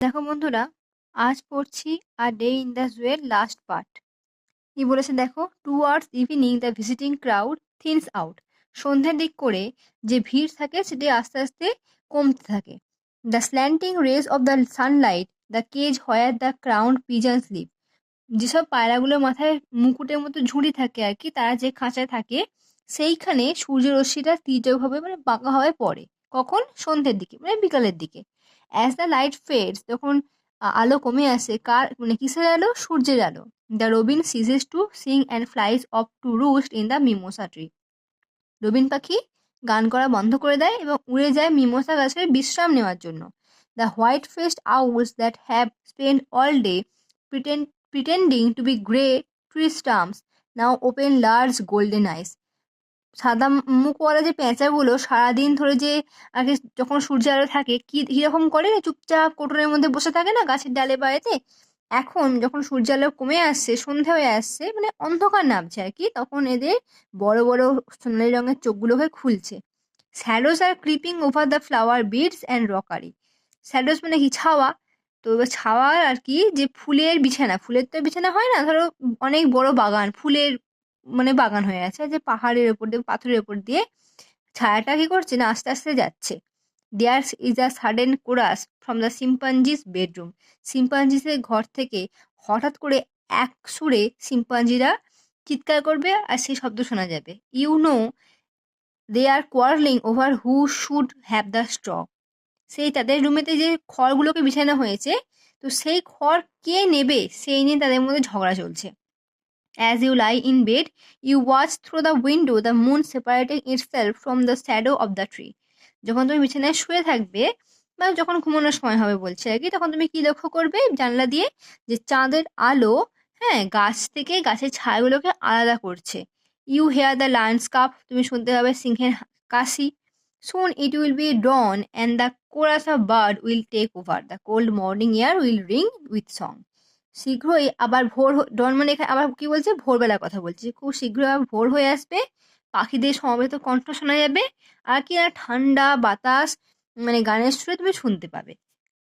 দেখো বন্ধুরা, আজ পড়ছি আ ডে ইন দ্য জুয়ের লাস্ট পার্ট। কি বলেছে দেখো, towards evening the visiting crowd thins out. সন্ধ্যের দিক করে যে ভিড় থাকে সেটি আস্তে আস্তে কমতে থাকে। The slanting rays of the sunlight, the cage where the crowned pigeons live. যেসব পায়রাগুলোর মাথায় মুকুটের মতো ঝুড়ি থাকে আর কি, তারা যে খাঁচায় থাকে সেইখানে সূর্যরশ্মিটা তীর্যকভাবে বাঁকাভাবে পড়ে। কখন? সন্ধ্যের দিকে, বিকালের দিকে। অ্যাজ দ্য লাইট ফেডস, যখন আলো কমে আসে, কার কিসের আলো? সূর্যের আলো। The robin ceases to sing and flies off to roost in the mimosa tree. Robin পাখি গান করা বন্ধ করে দেয় এবং উড়ে যায় মিমোসা গাছের বিশ্রাম নেওয়ার জন্য। The white faced owls that have spend all day pretending to be grey tree stumps now open large golden eyes. সাদা মুখওয়ালা যে পেঁচাগুলো সারাদিন ধরে যে আর কি যখন সূর্যের আলো থাকে কিরকম করে চুপচাপ কোটরের মধ্যে বসে থাকে না গাছের ডালে বা এতে, এখন যখন সূর্যের আলো কমে আসছে, সন্ধে হয়ে আসছে, অন্ধকার নামছে আর কি, তখন এদের বড় বড় সোনালি রঙের চোখগুলোকে খুলছে। Shadows are creeping over the flower beds and rockery. Shadows মানে কি? ছাওয়া। তো এবার ছাওয়া আর কি, যে ফুলের বিছানা, ফুলের তো বিছানা হয় না, ধরো অনেক বড় বাগান, ফুলের বাগান হয়ে আছে, যে পাহাড়ের ওপর দিয়ে, পাথরের ওপর দিয়ে ছায়াটা কি করছে না আস্তে আস্তে যাচ্ছে। There is a sudden chorus from the chimpanzees bedroom. সিম্পাঞ্জিসের ঘর থেকে হঠাৎ করে এক সুরে সিম্পাঞ্জিরা চিৎকার করবে আর সেই শব্দ শোনা যাবে। You know they are quarrelling over who should have the straw. সেই তাদের রুমেতে যে খড়গুলোকে বিছানো হয়েছে, তো সেই খড় কে নেবে সেই নিয়ে তাদের মধ্যে ঝগড়া চলছে। As you lie in bed, you watch through the window the moon separating itself from the shadow of the tree. যখন তুমি বিছানায় শুয়ে থাকবে বা যখন ঘুমানোর সময় হবে বলছে আর কি, তখন তুমি কি লক্ষ্য করবে জানলা দিয়ে? যে চাঁদের আলো, হ্যাঁ, গাছ থেকে গাছের ছায়াগুলোকে আলাদা করছে। You hear the lions cough, তুমি শুনতে পাবে সিংহের কাশি। Soon it will be dawn and the chorus of bird will take over, the cold morning air will ring with song. শীঘ্রই আবার ডন মানে এখানে আবার কি বলছে? ভোরবেলার কথা বলছে। খুব শীঘ্রই আবার ভোর হয়ে আসবে, পাখিদের সমবেত কণ্ঠ শোনা যাবে, আর কি না ঠান্ডা বাতাস গানের সুরে তুমি শুনতে পাবে।